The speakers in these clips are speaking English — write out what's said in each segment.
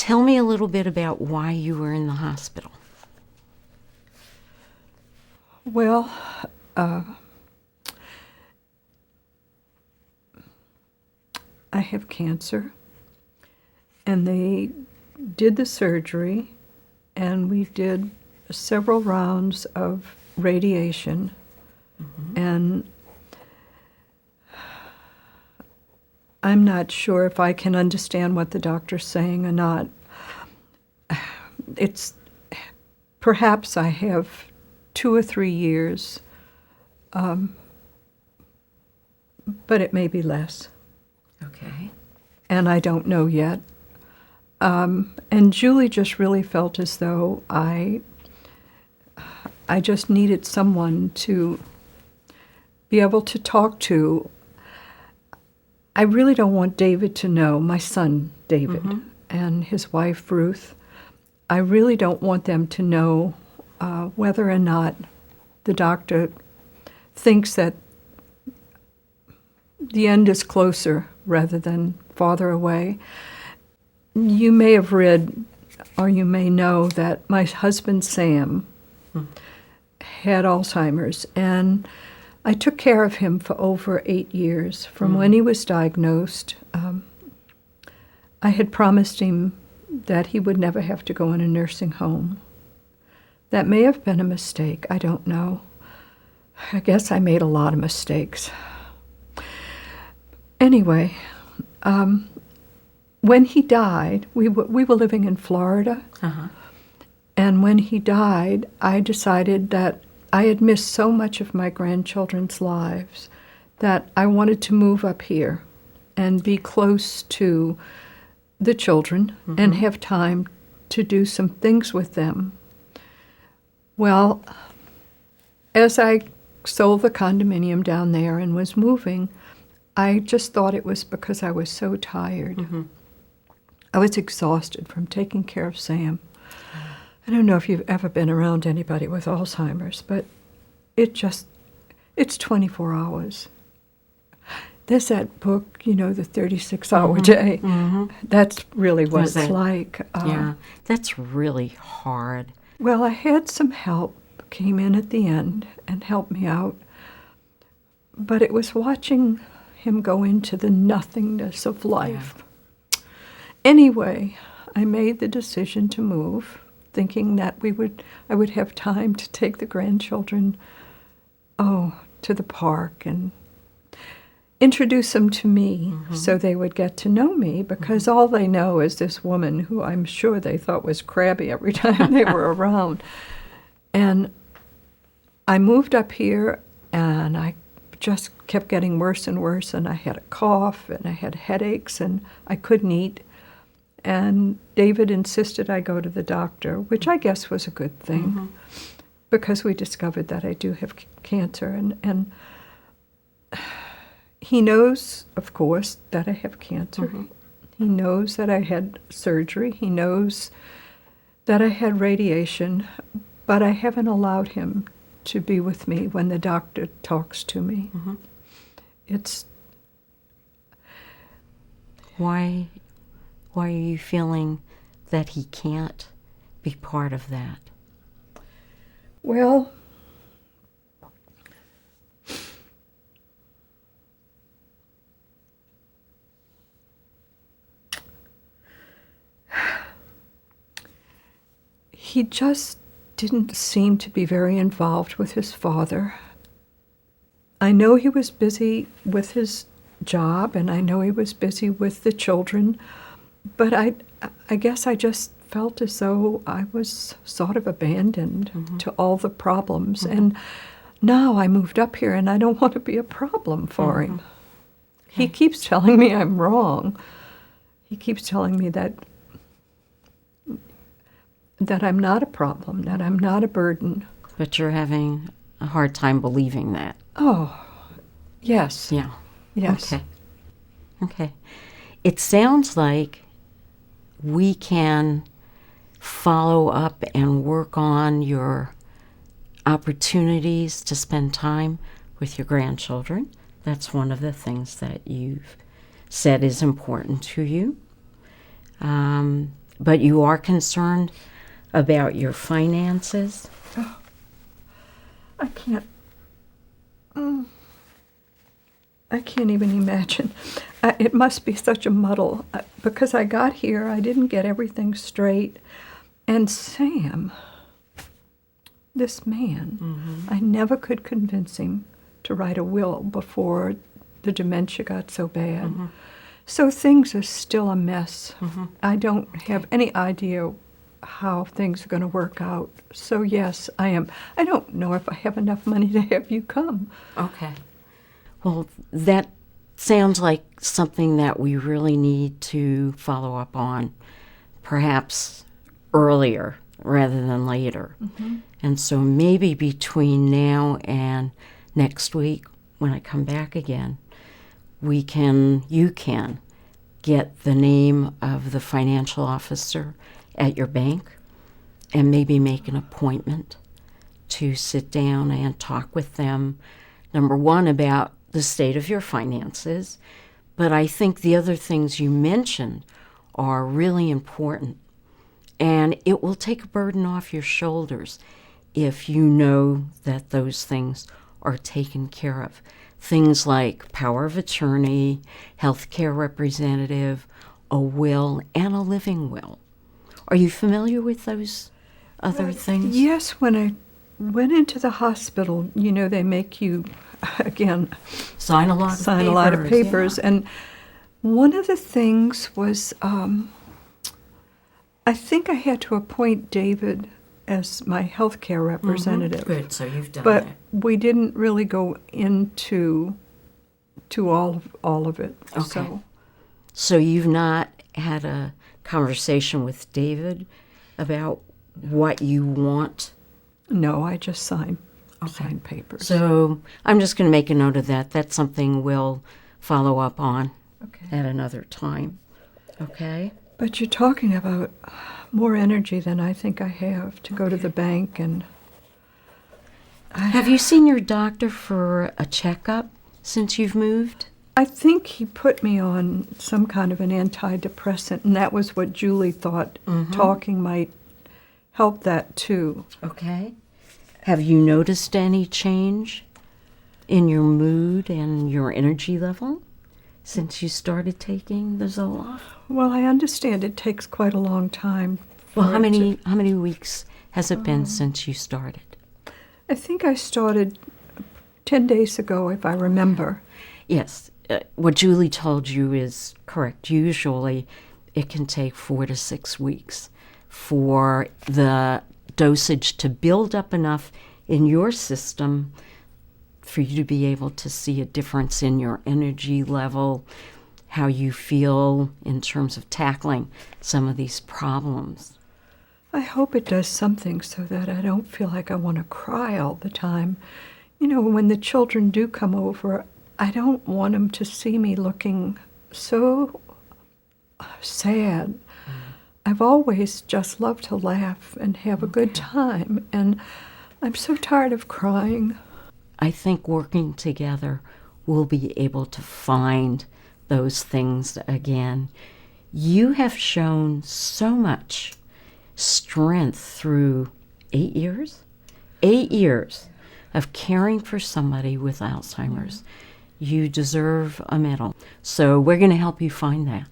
Tell me a little bit about why you were in the hospital. Well, I have cancer, and they did the surgery, and we did several rounds of radiation, and I'm not sure if I can understand what the doctor's saying or not. It's perhaps I have 2 or 3 years, but it may be less. Okay. And I don't know yet. And Julie just really felt as though I just needed someone to be able to talk to. I really don't want David to know, my son David, and his wife Ruth. I really don't want them to know whether or not the doctor thinks that the end is closer rather than farther away. You may have read, or you may know, that my husband Sam had Alzheimer's, and I took care of him for over 8 years. From when he was diagnosed, I had promised him that he would never have to go in a nursing home. That may have been a mistake, I don't know. I guess I made a lot of mistakes. Anyway, when he died, we were living in Florida, and when he died, I decided that I had missed so much of my grandchildren's lives that I wanted to move up here and be close to the children and have time to do some things with them. Well, as I sold the condominium down there and was moving, I just thought it was because I was so tired. I was exhausted from taking care of Sam. I don't know if you've ever been around anybody with Alzheimer's, but it's 24 hours. There's that book, the 36-hour day. That's really what it's like. Yeah, that's really hard. Well, I had some help, came in at the end and helped me out. But it was watching him go into the nothingness of life. Yeah. Anyway, I made the decision to move, thinking that I would have time to take the grandchildren, to the park and introduce them to me so they would get to know me, because all they know is this woman who I'm sure they thought was crabby every time they were around. And I moved up here, and I just kept getting worse and worse, and I had a cough, and I had headaches, and I couldn't eat. And David insisted I go to the doctor, which I guess was a good thing, because we discovered that I do have cancer. And he knows, of course, that I have cancer. He knows that I had surgery. He knows that I had radiation, but I haven't allowed him to be with me when the doctor talks to me. It's... Why are you feeling that he can't be part of that? Well, he just didn't seem to be very involved with his father. I know he was busy with his job, and I know he was busy with the children, but I guess I just felt as though I was sort of abandoned to all the problems. And now I moved up here, and I don't want to be a problem for him. He keeps telling me I'm wrong. He keeps telling me that I'm not a problem, that I'm not a burden. But you're having a hard time believing that. Oh, yes. Yeah. Yes. Okay. It sounds like we can follow up and work on your opportunities to spend time with your grandchildren. That's one of the things that you've said is important to you. but you are concerned about your finances? I can't. I can't even imagine. It must be such a muddle. Because I got here, I didn't get everything straight. And Sam, this man, I never could convince him to write a will before the dementia got so bad. So things are still a mess. I don't have any idea how things are going to work out. So yes, I am. I don't know if I have enough money to have you come. Okay. Well, that sounds like something that we really need to follow up on, perhaps earlier rather than later. And so maybe between now and next week, when I come back again, you can get the name of the financial officer at your bank and maybe make an appointment to sit down and talk with them, number one, about the state of your finances. But I think the other things you mentioned are really important. And it will take a burden off your shoulders if you know that those things are taken care of. Things like power of attorney, healthcare representative, a will, and a living will. Are you familiar with those other things? Yes, when I went into the hospital, they make you, again, sign a lot of papers. Yeah. And one of the things was, I think I had to appoint David as my healthcare representative. Good, so you've done but that. We didn't really go into all of it. Okay. So you've not had a conversation with David about what you want? No, I just sign papers. So I'm just going to make a note of that. That's something we'll follow up on at another time. Okay? But you're talking about more energy than I think I have to go to the bank and... Have you seen your doctor for a checkup since you've moved? I think he put me on some kind of an antidepressant, and that was what Julie thought talking might help that too. Okay. Have you noticed any change in your mood and your energy level since you started taking the Zoloft? Well, I understand it takes quite a long time. Well, how many weeks has it been since you started? I think I started 10 days ago, if I remember. Yes. What Julie told you is correct. Usually it can take 4 to 6 weeks for the dosage to build up enough in your system for you to be able to see a difference in your energy level, how you feel in terms of tackling some of these problems. I hope it does something so that I don't feel like I want to cry all the time. When the children do come over, I don't want them to see me looking so sad. I've always just loved to laugh and have a good time, and I'm so tired of crying. I think working together, we'll be able to find those things again. You have shown so much strength through 8 years? 8 years of caring for somebody with Alzheimer's. You deserve a medal. So we're going to help you find that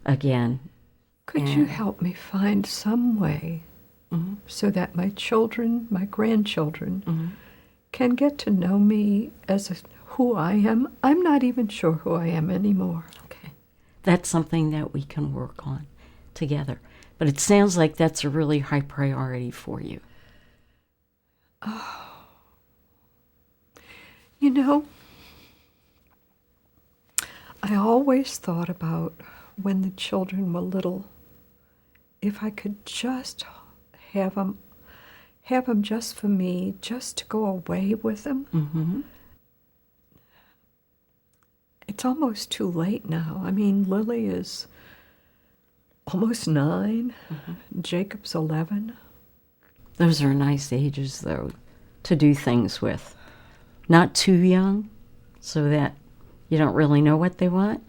again. Could you help me find some way so that my children, my grandchildren, can get to know me as who I am? I'm not even sure who I am anymore. Okay. That's something that we can work on together. But it sounds like that's a really high priority for you. Oh. I always thought about when the children were little, if I could just have them just for me, just to go away with them. It's almost too late now. I mean, Lily is almost 9. Jacob's 11. Those are nice ages, though, to do things with. Not too young, so that you don't really know what they want,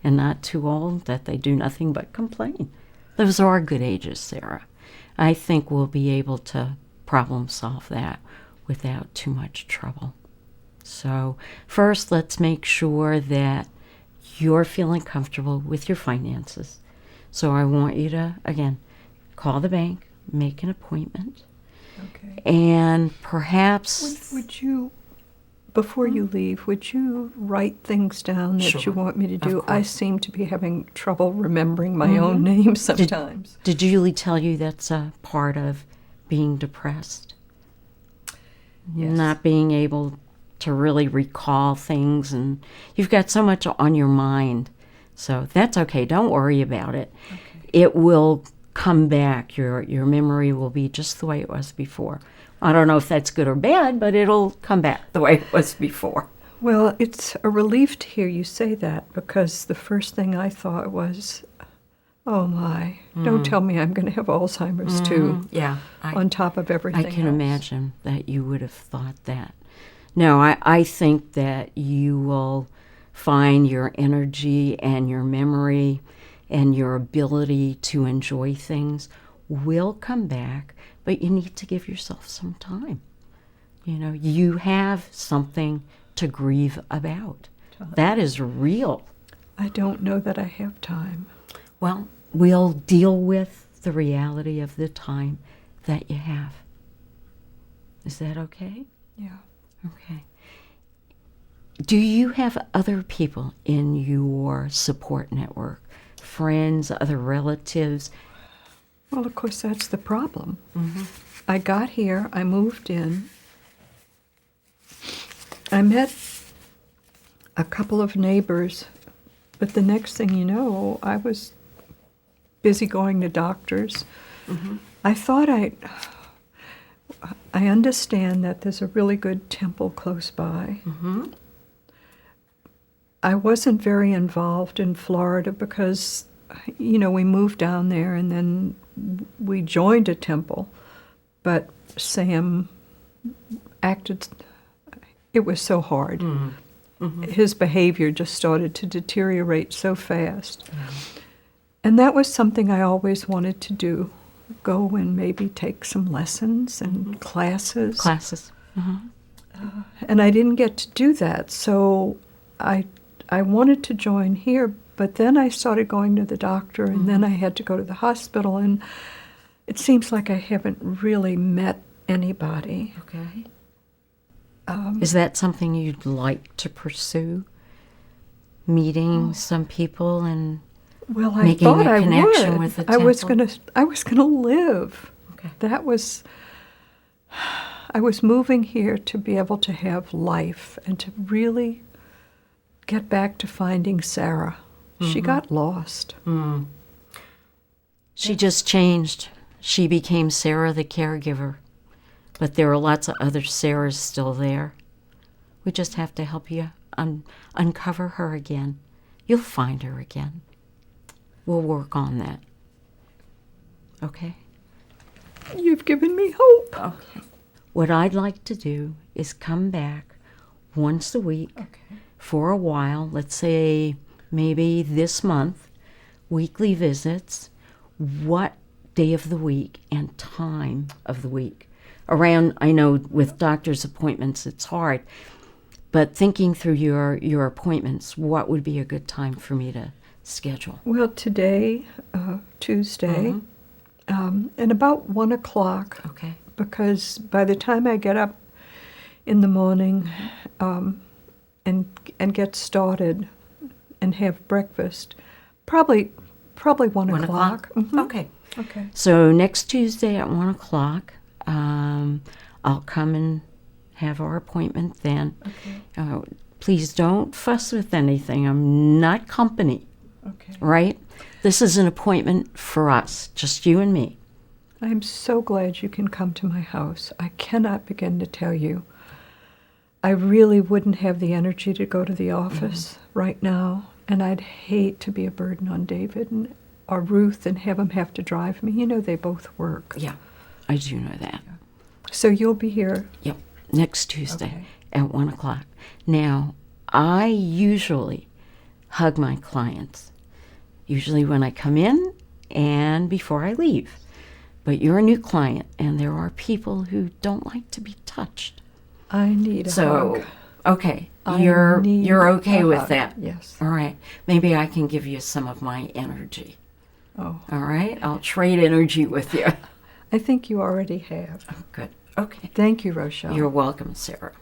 and not too old that they do nothing but complain. those are good ages, Sarah. I think we'll be able to problem solve that without too much trouble. So first, let's make sure that you're feeling comfortable with your finances. So I want you to, again, call the bank, make an appointment, Okay. and perhaps... Would you, before you leave, would you write things down that you Sure. want me to Of do? I course. seem to be having trouble remembering my own name sometimes. Did Julie tell you that's a part of being depressed? Yes. Not being able to really recall things, and you've got so much on your mind. So that's okay. Don't worry about it. It will come back. Your memory will be just the way it was before. I don't know if that's good or bad, but it'll come back the way it was before. Well, it's a relief to hear you say that, because the first thing I thought was, oh my, don't tell me I'm going to have Alzheimer's too, Yeah. on top of everything I can else. imagine that you would have thought that. No, I think that you will find your energy and your memory and your ability to enjoy things will come back, but you need to give yourself some time. You know, you have something to grieve about. That is real. I don't know that I have time. Well, we'll deal with the reality of the time that you have. Is that okay? Yeah. Okay. Do you have other people in your support network? Friends, other relatives? Well, of course, that's the problem. I got here, I moved in, I met a couple of neighbors, but the next thing you know, I was busy going to doctors. I thought I understand that there's a really good temple close by. I wasn't very involved in Florida because, you know, we moved down there and then we joined a temple, but Sam acted, it was so hard. His behavior just started to deteriorate so fast. And that was something I always wanted to do, go and maybe take some lessons and classes. Classes? And I didn't get to do that, so I wanted to join here, but then I started going to the doctor, and then I had to go to the hospital, and it seems like I haven't really met anybody. Okay. Is that something you'd like to pursue? Meeting some people and Well, I making thought a I connection would. with the I was temple? gonna live. Okay. That was. I was moving here to be able to have life and to really get back to finding Sarah. She got lost. She just changed. She became Sarah the caregiver. But there are lots of other Sarahs still there. We just have to help you uncover her again. You'll find her again. We'll work on that. Okay? You've given me hope. Okay. What I'd like to do is come back once a week for a while, let's say maybe this month, weekly visits. What day of the week and time of the week? Around, I know with doctor's appointments it's hard, but thinking through your appointments, what would be a good time for me to schedule? Well, today, Tuesday, and about 1 o'clock, Okay. because by the time I get up in the morning and get started and have breakfast, probably 1 o'clock. Okay. Okay. So next Tuesday at 1 o'clock, I'll come and have our appointment then. Okay. Please don't fuss with anything. I'm not company, Okay. right? This is an appointment for us, just you and me. I'm so glad you can come to my house. I cannot begin to tell you. I really wouldn't have the energy to go to the office right now, and I'd hate to be a burden on David or Ruth and have them have to drive me. You know, they both work. Yeah, I do know that. So you'll be here. Yep, next Tuesday Okay. at 1 o'clock. Now, I usually hug my clients. Usually when I come in, and before I leave. But you're a new client, and there are people who don't like to be touched. I need a hug. Okay, I you're need okay a with hug. that. Yes. All right. Maybe I can give you some of my energy. Oh, All right. I'll trade energy with you. I think you already have. Good. Okay. Thank you, Rochelle. You're welcome, Sarah.